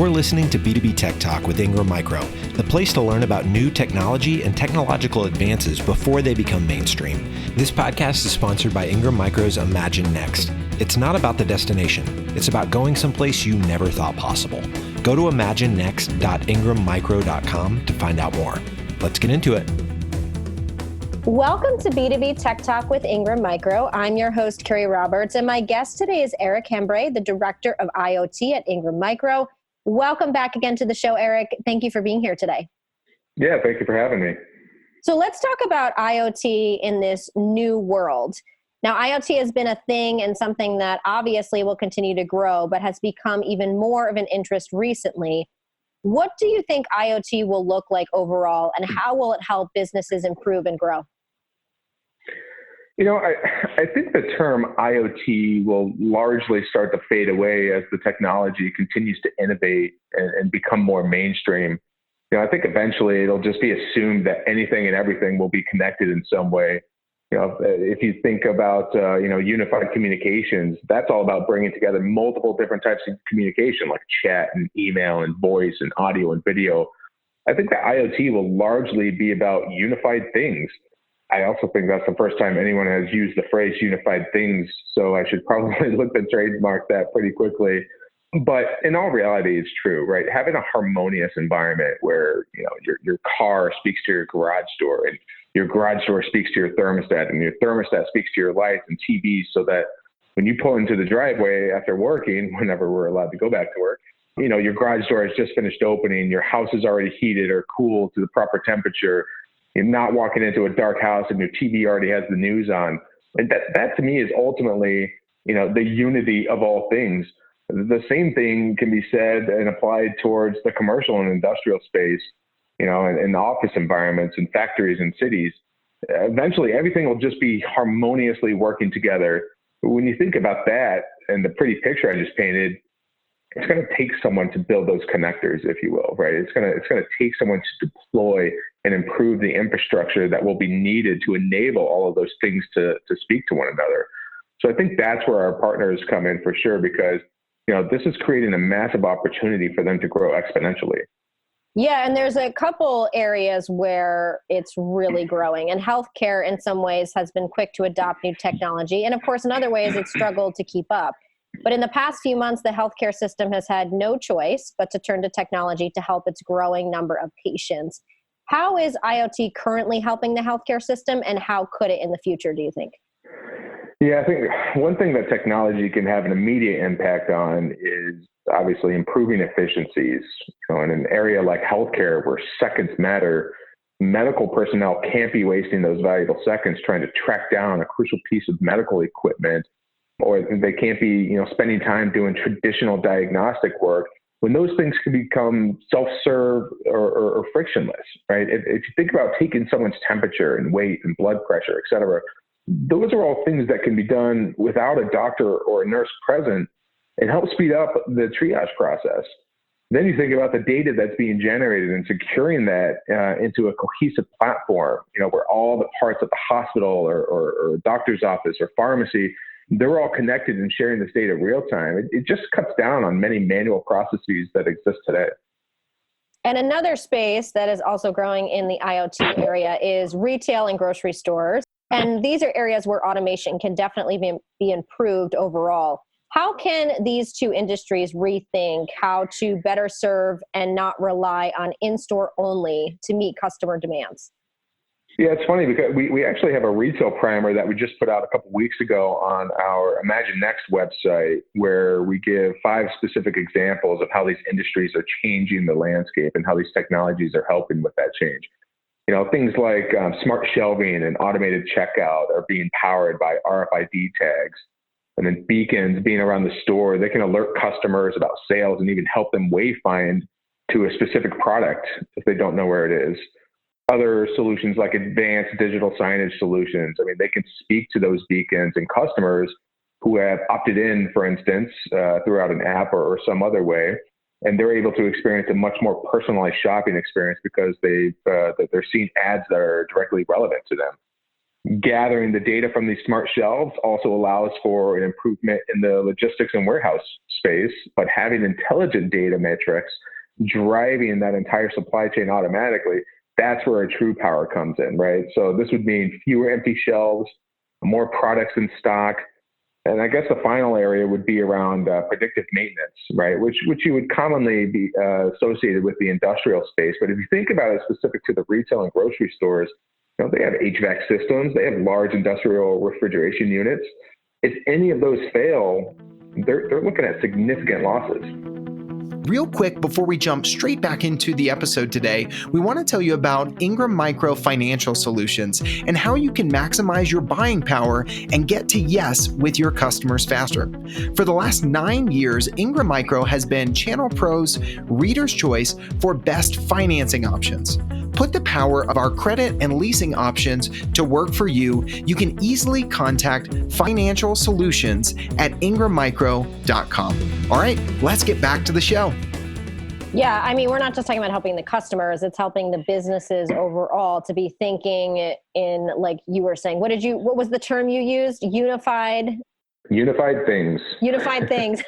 You're listening to B2B Tech Talk with Ingram Micro, the place to learn about new technology and technological advances before they become mainstream. This podcast is sponsored by Ingram Micro's Imagine Next. It's not about the destination. It's about going someplace you never thought possible. Go to imaginenext.ingrammicro.com to find out more. Let's get into it. Welcome to B2B Tech Talk with Ingram Micro. I'm your host, Carrie Roberts, and my guest today is Eric Hembree, the Director of IoT at Ingram Micro. Welcome back again to the show, Eric. Thank you for being here today. Yeah, thank you for having me. So let's talk about IoT in this new world. Now, IoT has been a thing and something that obviously will continue to grow, but has become even more of an interest recently. What do you think IoT will look like overall, and how will it help businesses improve and grow? You know, I think the term IoT will largely start to fade away as the technology continues to innovate and become more mainstream. You know, I think eventually it'll just be assumed that anything and everything will be connected in some way. You know, if you think about, unified communications, that's all about bringing together multiple different types of communication, like chat and email and voice and audio and video. I think that IoT will largely be about unified things. I also think that's the first time anyone has used the phrase unified things, so I should probably look to trademark that pretty quickly. But in all reality, it's true, right? Having a harmonious environment where, you know, your car speaks to your garage door, and your garage door speaks to your thermostat, and your thermostat speaks to your lights and TVs, so that when you pull into the driveway after working, whenever we're allowed to go back to work, you know, your garage door has just finished opening, your house is already heated or cooled to the proper temperature. You're not walking into a dark house and your TV already has the news on. And that to me is ultimately, you know, the unity of all things. The same thing can be said and applied towards the commercial and industrial space, you know, and office environments and factories and cities. Eventually, everything will just be harmoniously working together. When you think about that and the pretty picture I just painted, it's going to take someone to build those connectors, if you will, right? It's going to take someone to deploy and improve the infrastructure that will be needed to enable all of those things to speak to one another. So I think that's where our partners come in for sure, because, you know, this is creating a massive opportunity for them to grow exponentially. Yeah, and there's a couple areas where it's really growing, and healthcare in some ways has been quick to adopt new technology. And of course, in other ways, it's struggled to keep up. But in the past few months, the healthcare system has had no choice but to turn to technology to help its growing number of patients. How is IoT currently helping the healthcare system, and how could it in the future, do you think? Yeah, I think one thing that technology can have an immediate impact on is obviously improving efficiencies. You know, in an area like healthcare where seconds matter, medical personnel can't be wasting those valuable seconds trying to track down a crucial piece of medical equipment, or they can't be, you know, spending time doing traditional diagnostic work when those things can become self-serve or frictionless, right? If you think about taking someone's temperature and weight and blood pressure, et cetera, those are all things that can be done without a doctor or a nurse present and help speed up the triage process. Then you think about the data that's being generated and securing that into a cohesive platform, you know, where all the parts of the hospital or doctor's office or pharmacy, they're all connected and sharing this data real time. It just cuts down on many manual processes that exist today. And another space that is also growing in the IoT area is retail and grocery stores. And these are areas where automation can definitely be improved overall. How can these two industries rethink how to better serve and not rely on in-store only to meet customer demands? Yeah, it's funny because we actually have a retail primer that we just put out a couple weeks ago on our Imagine Next website, where we give 5 specific examples of how these industries are changing the landscape and how these technologies are helping with that change. You know, things like smart shelving and automated checkout are being powered by RFID tags. And then beacons being around the store, they can alert customers about sales and even help them wayfind to a specific product if they don't know where it is. Other solutions like advanced digital signage solutions, I mean, they can speak to those beacons and customers who have opted in, for instance, throughout an app or some other way, and they're able to experience a much more personalized shopping experience because they're seeing ads that are directly relevant to them. Gathering the data from these smart shelves also allows for an improvement in the logistics and warehouse space, but having intelligent data metrics driving that entire supply chain automatically, that's where our true power comes in, right? So this would mean fewer empty shelves, more products in stock. And I guess the final area would be around predictive maintenance, right? Which you would commonly be associated with the industrial space. But if you think about it specific to the retail and grocery stores, they have HVAC systems, they have large industrial refrigeration units. If any of those fail, they're looking at significant losses. Real quick, before we jump straight back into the episode today, we want to tell you about Ingram Micro Financial Solutions and how you can maximize your buying power and get to yes with your customers faster. For the last 9 years, Ingram Micro has been Channel Pro's reader's choice for best financing options. Put the power of our credit and leasing options to work for you. You can easily contact Financial Solutions at ingrammicro.com. All right, let's get back to the show. Yeah, I mean, we're not just talking about helping the customers, it's helping the businesses overall to be thinking in, like you were saying, what was the term you used? Unified things. Unified things.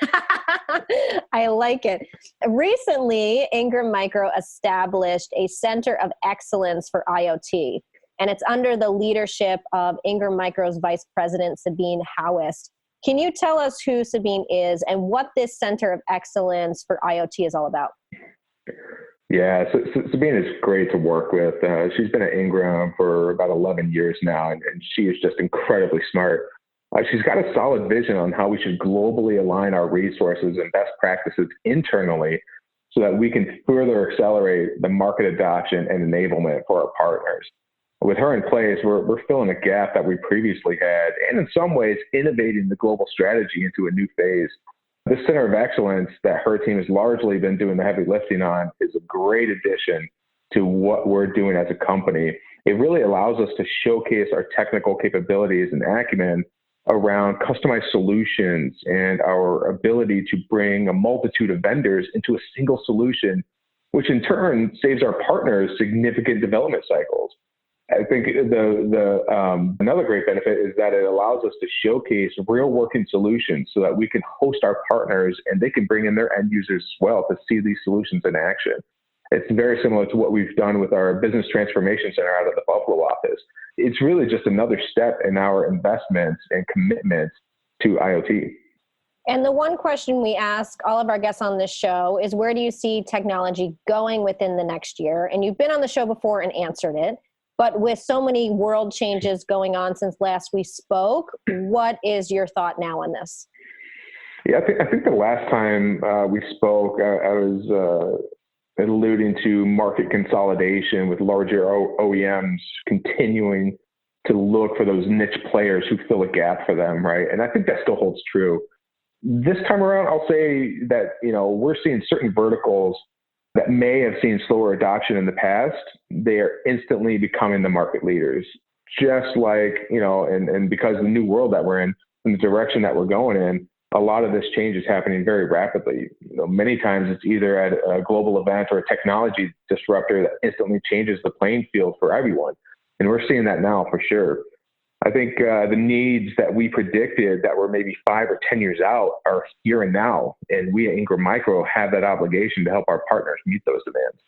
I like it. Recently, Ingram Micro established a Center of Excellence for IoT, and it's under the leadership of Ingram Micro's Vice President, Sabine Howest. Can you tell us who Sabine is and what this Center of Excellence for IoT is all about? Yeah, so Sabine is great to work with. She's been at Ingram for about 11 years now, and she is just incredibly smart. She's got a solid vision on how we should globally align our resources and best practices internally so that we can further accelerate the market adoption and enablement for our partners. With her in place, we're filling a gap that we previously had, and in some ways, innovating the global strategy into a new phase. This Center of Excellence that her team has largely been doing the heavy lifting on is a great addition to what we're doing as a company. It really allows us to showcase our technical capabilities and acumen around customized solutions and our ability to bring a multitude of vendors into a single solution, which in turn saves our partners significant development cycles. I think another great benefit is that it allows us to showcase real working solutions so that we can host our partners and they can bring in their end users as well to see these solutions in action. It's very similar to what we've done with our Business Transformation Center out of the Buffalo office. It's really just another step in our investments and commitments to IoT. And the one question we ask all of our guests on this show is, where do you see technology going within the next year? And you've been on the show before and answered it. But with so many world changes going on since last we spoke, what is your thought now on this? Yeah, I think the last time we spoke, I was alluding to market consolidation with larger OEMs continuing to look for those niche players who fill a gap for them, right? And I think that still holds true. This time around, I'll say that, we're seeing certain verticals that may have seen slower adoption in the past. They are instantly becoming the market leaders, just like, and because of the new world that we're in and the direction that we're going in, a lot of this change is happening very rapidly. Many times it's either at a global event or a technology disruptor that instantly changes the playing field for everyone. And we're seeing that now for sure. I think the needs that we predicted that were maybe 5 or 10 years out are here and now. And we at Ingram Micro have that obligation to help our partners meet those demands.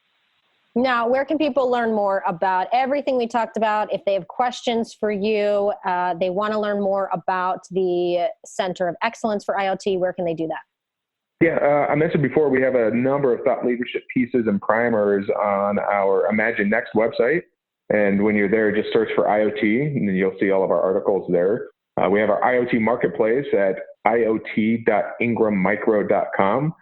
Now, where can people learn more about everything we talked about? If they have questions for you, they want to learn more about the Center of Excellence for IoT, where can they do that? Yeah, I mentioned before, we have a number of thought leadership pieces and primers on our Imagine Next website. And when you're there, just search for IoT, and then you'll see all of our articles there. We have our IoT marketplace at iot.ingrammicro.com.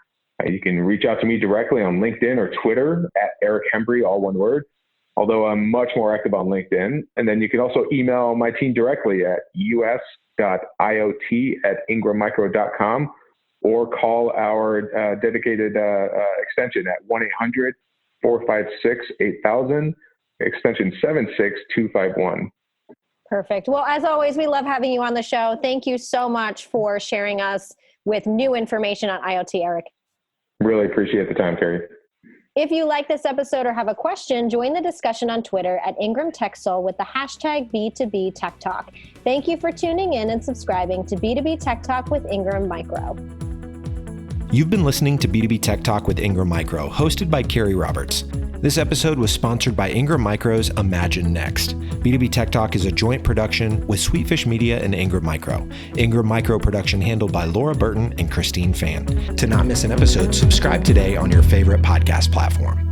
You can reach out to me directly on LinkedIn or Twitter at Eric Hembree, all one word, although I'm much more active on LinkedIn. And then you can also email my team directly at us.iot@ingrammicro.com or call our dedicated extension at 1-800-456-8000, extension 76251. Perfect. Well, as always, we love having you on the show. Thank you so much for sharing us with new information on IoT, Eric. Really appreciate the time, Carrie. If you like this episode or have a question, join the discussion on Twitter at Ingram Tech Soul with the hashtag B2B Tech Talk. Thank you for tuning in and subscribing to B2B Tech Talk with Ingram Micro. You've been listening to B2B Tech Talk with Ingram Micro, hosted by Carrie Roberts. This episode was sponsored by Ingram Micro's Imagine Next. B2B Tech Talk is a joint production with Sweetfish Media and Ingram Micro. Ingram Micro production handled by Laura Burton and Christine Fan. To not miss an episode, subscribe today on your favorite podcast platform.